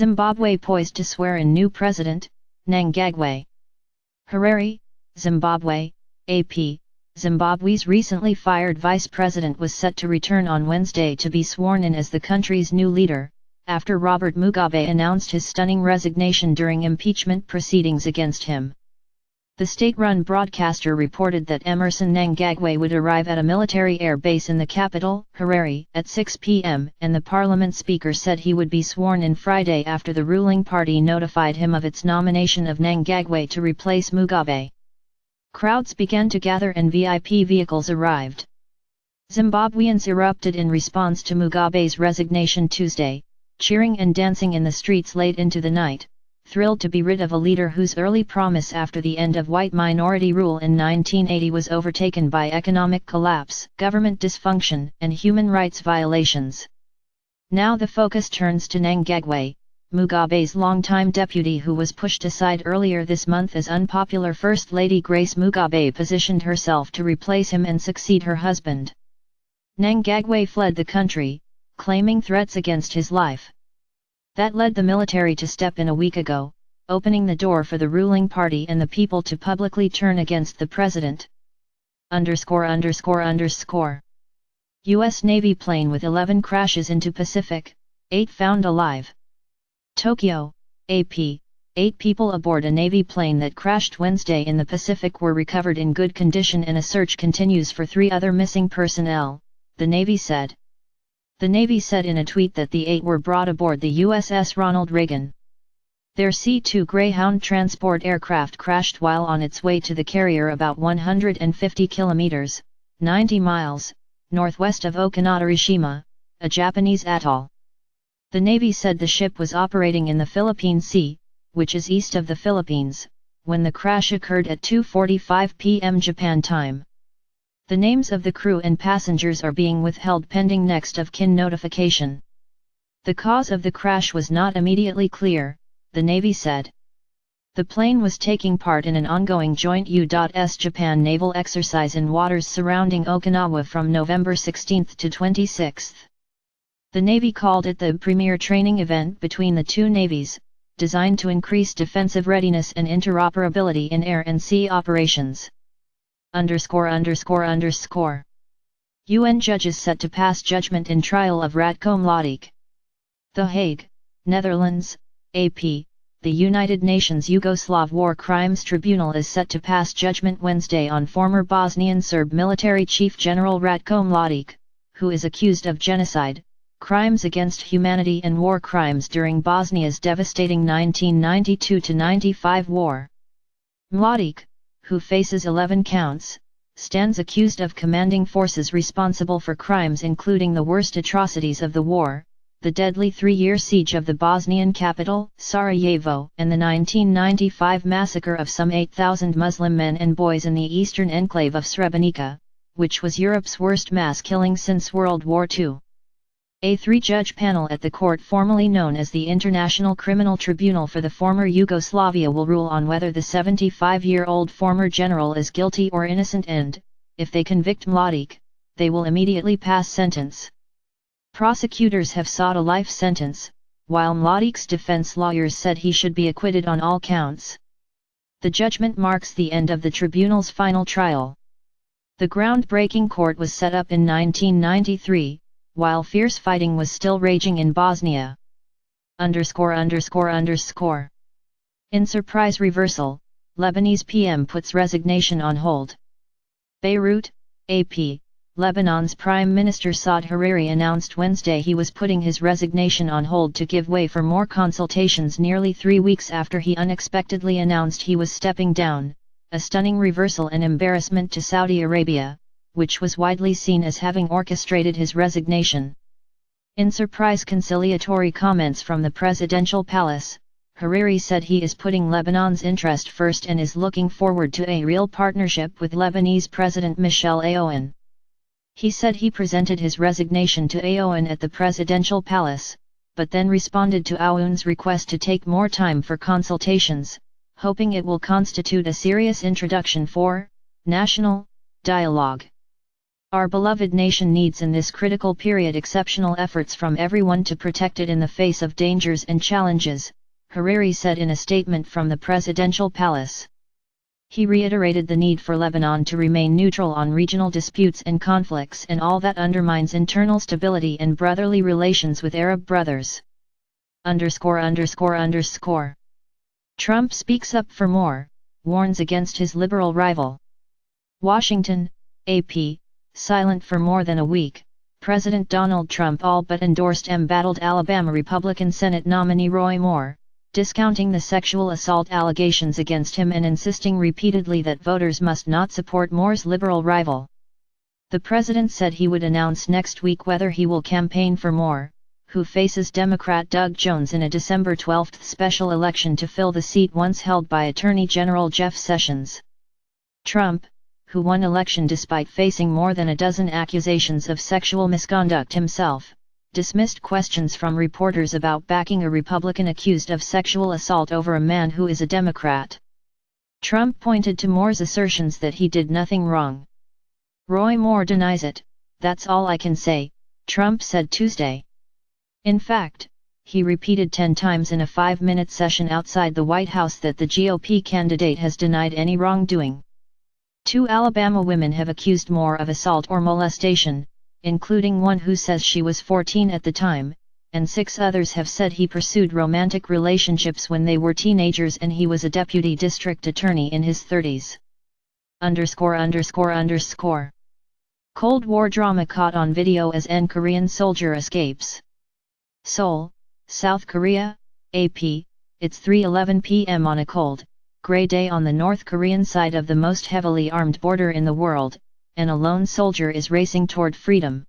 Zimbabwe poised to swear in new president, Mnangagwa. Harare, Zimbabwe, AP. Zimbabwe's recently fired vice president was set to return on Wednesday to be sworn in as the country's new leader, after Robert Mugabe announced his stunning resignation during impeachment proceedings against him. The state-run broadcaster reported that Emmerson Mnangagwa would arrive at a military air base in the capital, Harare, at 6 p.m., and the parliament speaker said he would be sworn in Friday after the ruling party notified him of its nomination of Mnangagwa to replace Mugabe. Crowds began to gather and VIP vehicles arrived. Zimbabweans erupted in response to Mugabe's resignation Tuesday, cheering and dancing in the streets late into the night, thrilled to be rid of a leader whose early promise after the end of white minority rule in 1980 was overtaken by economic collapse, government dysfunction, and human rights violations. Now the focus turns to Mnangagwa, Mugabe's longtime deputy, who was pushed aside earlier this month as unpopular First Lady Grace Mugabe positioned herself to replace him and succeed her husband. Mnangagwa fled the country, claiming threats against his life. That led the military to step in a week ago, opening the door for the ruling party and the people to publicly turn against the president. U.S. Navy plane with 11 crashes into Pacific, 8 found alive. Tokyo, AP. 8 people aboard a Navy plane that crashed Wednesday in the Pacific were recovered in good condition, and a search continues for 3 other missing personnel, the Navy said. The Navy said in a tweet that the 8 were brought aboard the USS Ronald Reagan. Their C-2 Greyhound transport aircraft crashed while on its way to the carrier about 150 kilometers, 90 miles, northwest of Okinawa, a Japanese atoll. The Navy said the ship was operating in the Philippine Sea, which is east of the Philippines, when the crash occurred at 2:45 p.m. Japan time. The names of the crew and passengers are being withheld pending next of kin notification. The cause of the crash was not immediately clear, the Navy said. The plane was taking part in an ongoing joint U.S.-Japan naval exercise in waters surrounding Okinawa from November 16 to 26. The Navy called it the premier training event between the two navies, designed to increase defensive readiness and interoperability in air and sea operations. UN judges set to pass judgment in trial of Ratko Mladic. The Hague, Netherlands, AP. The United Nations Yugoslav War Crimes Tribunal is set to pass judgment Wednesday on former Bosnian Serb military chief General Ratko Mladic, who is accused of genocide, crimes against humanity and war crimes during Bosnia's devastating 1992-95 war. Mladic, who faces 11 counts, stands accused of commanding forces responsible for crimes including the worst atrocities of the war, the deadly 3-year siege of the Bosnian capital, Sarajevo, and the 1995 massacre of some 8,000 Muslim men and boys in the eastern enclave of Srebrenica, which was Europe's worst mass killing since World War II. A 3-judge panel at the court formerly known as the International Criminal Tribunal for the former Yugoslavia will rule on whether the 75-year-old former general is guilty or innocent, and, if they convict Mladic, they will immediately pass sentence. Prosecutors have sought a life sentence, while Mladic's defense lawyers said he should be acquitted on all counts. The judgment marks the end of the tribunal's final trial. The groundbreaking court was set up in 1993, while fierce fighting was still raging in Bosnia. In surprise reversal, Lebanese PM puts resignation on hold. Beirut, AP. Lebanon's Prime Minister Saad Hariri announced Wednesday he was putting his resignation on hold to give way for more consultations nearly 3 weeks after he unexpectedly announced he was stepping down, a stunning reversal and embarrassment to Saudi Arabia, which was widely seen as having orchestrated his resignation. In surprise conciliatory comments from the presidential palace, Hariri said he is putting Lebanon's interest first and is looking forward to a real partnership with Lebanese President Michel Aoun. He said he presented his resignation to Aoun at the presidential palace, but then responded to Aoun's request to take more time for consultations, hoping it will constitute a serious introduction for national dialogue. Our beloved nation needs in this critical period exceptional efforts from everyone to protect it in the face of dangers and challenges, Harare said in a statement from the presidential palace. He reiterated the need for Lebanon to remain neutral on regional disputes and conflicts and all that undermines internal stability and brotherly relations with Arab brothers. Trump speaks up for more, warns against his liberal rival. Washington, AP. Silent for more than a week, President Donald Trump all but endorsed embattled Alabama Republican Senate nominee Roy Moore, discounting the sexual assault allegations against him and insisting repeatedly that voters must not support Moore's liberal rival. The president said he would announce next week whether he will campaign for Moore, who faces Democrat Doug Jones in a December 12 special election to fill the seat once held by Attorney General Jeff Sessions. Trump, who won election despite facing more than a dozen accusations of sexual misconduct himself, dismissed questions from reporters about backing a Republican accused of sexual assault over a man who is a Democrat. Trump pointed to Moore's assertions that he did nothing wrong. Roy Moore denies it, that's all I can say, Trump said Tuesday. In fact, he repeated 10 times in a 5-minute session outside the White House that the GOP candidate has denied any wrongdoing. 2 Alabama women have accused Moore of assault or molestation, including one who says she was 14 at the time, and 6 others have said he pursued romantic relationships when they were teenagers and he was a deputy district attorney in his 30s. Cold War drama caught on video as Korean soldier escapes. Seoul, South Korea, AP. It's 3:11 p.m. on a cold, gray day on the North Korean side of the most heavily armed border in the world, and a lone soldier is racing toward freedom.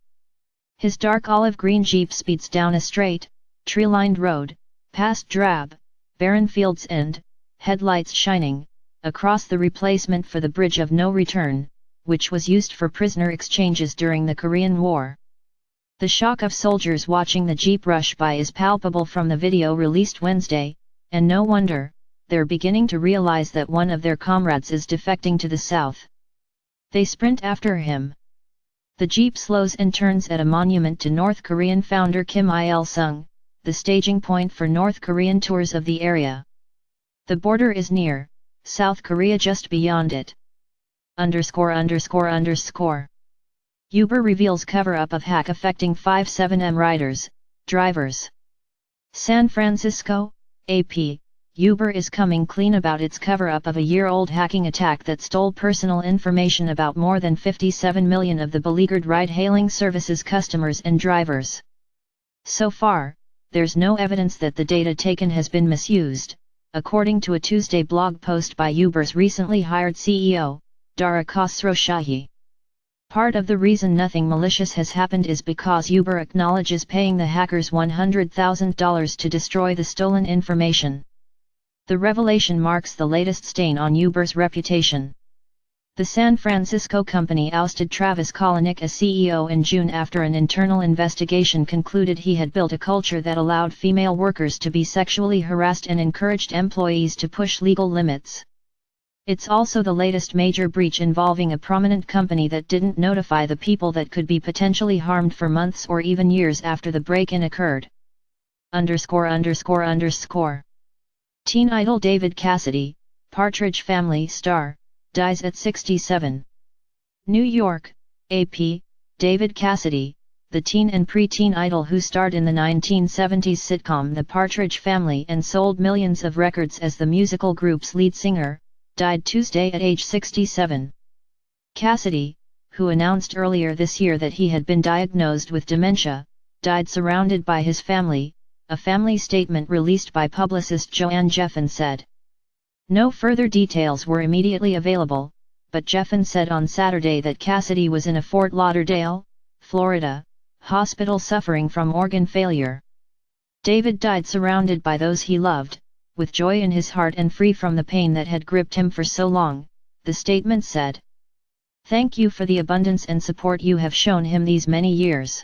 His dark olive-green Jeep speeds down a straight, tree-lined road, past drab, barren fields and, headlights shining, across the replacement for the Bridge of No Return, which was used for prisoner exchanges during the Korean War. The shock of soldiers watching the Jeep rush by is palpable from the video released Wednesday, and no wonder, they're beginning to realize that one of their comrades is defecting to the south. They sprint after him. The Jeep slows and turns at a monument to North Korean founder Kim Il-sung, the staging point for North Korean tours of the area. The border is near, South Korea just beyond it. Uber reveals cover-up of hack affecting 5 7M riders, drivers. San Francisco, AP. Uber is coming clean about its cover-up of a year-old hacking attack that stole personal information about more than 57 million of the beleaguered ride-hailing services customers and drivers. So far, there's no evidence that the data taken has been misused, according to a Tuesday blog post by Uber's recently hired CEO, Dara Khosrowshahi. Part of the reason nothing malicious has happened is because Uber acknowledges paying the hackers $100,000 to destroy the stolen information. The revelation marks the latest stain on Uber's reputation. The San Francisco company ousted Travis Kalanick as CEO in June after an internal investigation concluded he had built a culture that allowed female workers to be sexually harassed and encouraged employees to push legal limits. It's also the latest major breach involving a prominent company that didn't notify the people that could be potentially harmed for months or even years after the break-in occurred. Teen idol David Cassidy, Partridge Family star, dies at 67. New York, AP. David Cassidy, the teen and pre-teen idol who starred in the 1970s sitcom The Partridge Family and sold millions of records as the musical group's lead singer, died Tuesday at age 67. Cassidy, who announced earlier this year that he had been diagnosed with dementia, died surrounded by his family, a family statement released by publicist Joanne Jeffen said. No further details were immediately available, but Jeffen said on Saturday that Cassidy was in a Fort Lauderdale, Florida, hospital suffering from organ failure. David died surrounded by those he loved, with joy in his heart and free from the pain that had gripped him for so long, the statement said. Thank you for the abundance and support you have shown him these many years.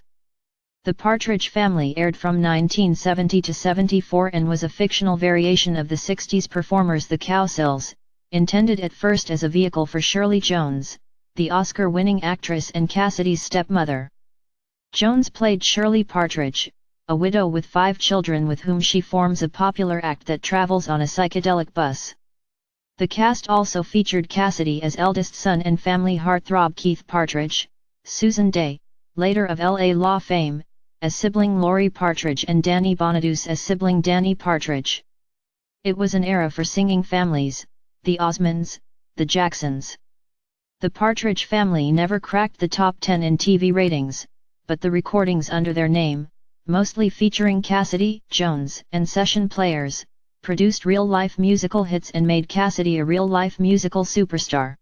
The Partridge Family aired from 1970 to 74 and was a fictional variation of the 60s performers The Cowsills, intended at first as a vehicle for Shirley Jones, the Oscar-winning actress and Cassidy's stepmother. Jones played Shirley Partridge, a widow with 5 children with whom she forms a popular act that travels on a psychedelic bus. The cast also featured Cassidy as eldest son and family heartthrob Keith Partridge, Susan Day, later of L.A. Law fame, as sibling Laurie Partridge and Danny Bonaduce as sibling Danny Partridge. It was an era for singing families, the Osmonds, the Jacksons. The Partridge Family never cracked the top 10 in TV ratings, but the recordings under their name, mostly featuring Cassidy, Jones, and session players, produced real-life musical hits and made Cassidy a real-life musical superstar.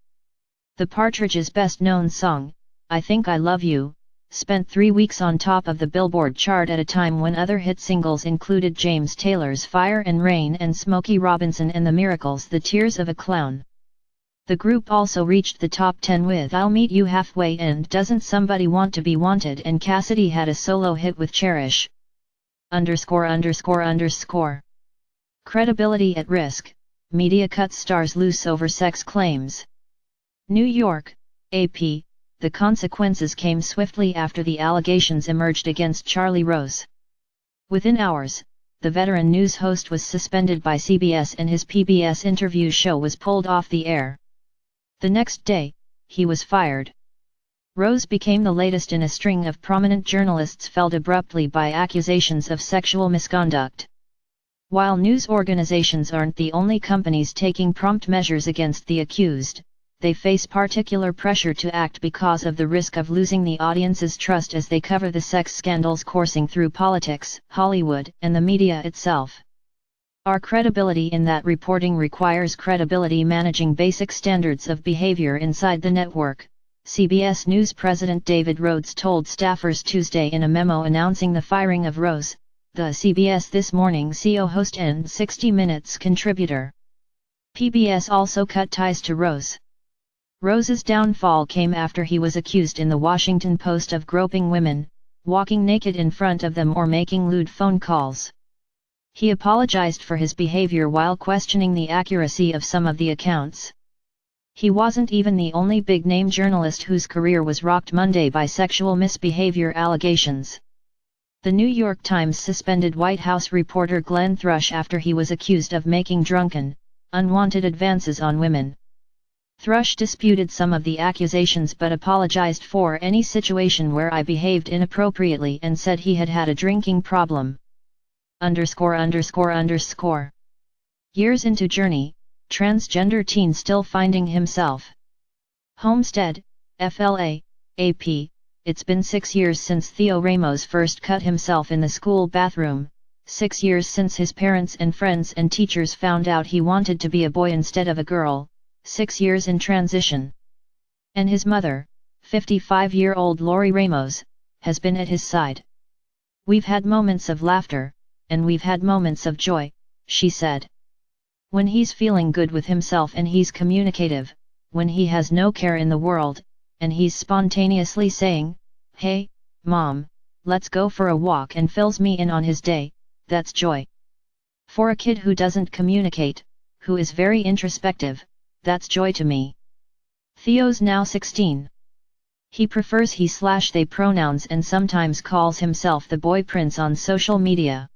The Partridges' best-known song, I Think I Love You, spent 3 weeks on top of the Billboard chart at a time when other hit singles included James Taylor's Fire and Rain and Smokey Robinson and the Miracles' The Tears of a Clown. The group also reached the top 10 with I'll Meet You Halfway and Doesn't Somebody Want to Be Wanted, and Cassidy had a solo hit with Cherish. Credibility at risk, media cuts stars loose over sex claims. New York, AP. The consequences came swiftly after the allegations emerged against Charlie Rose. Within hours, the veteran news host was suspended by CBS and his PBS interview show was pulled off the air. The next day, he was fired. Rose became the latest in a string of prominent journalists felled abruptly by accusations of sexual misconduct. While news organizations aren't the only companies taking prompt measures against the accused, they face particular pressure to act because of the risk of losing the audience's trust as they cover the sex scandals coursing through politics, Hollywood, and the media itself. Our credibility in that reporting requires credibility managing basic standards of behavior inside the network, CBS News President David Rhodes told staffers Tuesday in a memo announcing the firing of Rose, the CBS This Morning CEO host and 60 Minutes contributor. PBS also cut ties to Rose. Rose's downfall came after he was accused in the Washington Post of groping women, walking naked in front of them or making lewd phone calls. He apologized for his behavior while questioning the accuracy of some of the accounts. He wasn't even the only big-name journalist whose career was rocked Monday by sexual misbehavior allegations. The New York Times suspended White House reporter Glenn Thrush after he was accused of making drunken, unwanted advances on women. Thrush disputed some of the accusations but apologized for any situation where I behaved inappropriately and said he had had a drinking problem. Years into journey, transgender teen still finding himself. Homestead, FLA, AP. It's been 6 years since Theo Ramos first cut himself in the school bathroom, 6 years since his parents and friends and teachers found out he wanted to be a boy instead of a girl, 6 years in transition. And his mother, 55-year-old Lori Ramos, has been at his side. We've had moments of laughter, and we've had moments of joy, she said. When he's feeling good with himself and he's communicative, when he has no care in the world, and he's spontaneously saying, "Hey, Mom, let's go for a walk," and fills me in on his day, that's joy. For a kid who doesn't communicate, who is very introspective, that's joy to me. Theo's now 16. He prefers he/they pronouns and sometimes calls himself the boy prince on social media.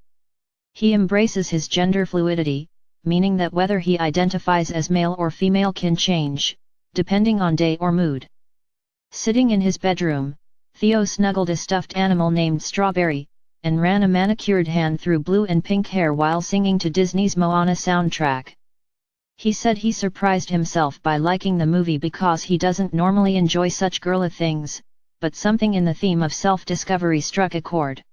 He embraces his gender fluidity, meaning that whether he identifies as male or female can change, depending on day or mood. Sitting in his bedroom, Theo snuggled a stuffed animal named Strawberry, and ran a manicured hand through blue and pink hair while singing to Disney's Moana soundtrack. He said he surprised himself by liking the movie because he doesn't normally enjoy such girly things, but something in the theme of self-discovery struck a chord.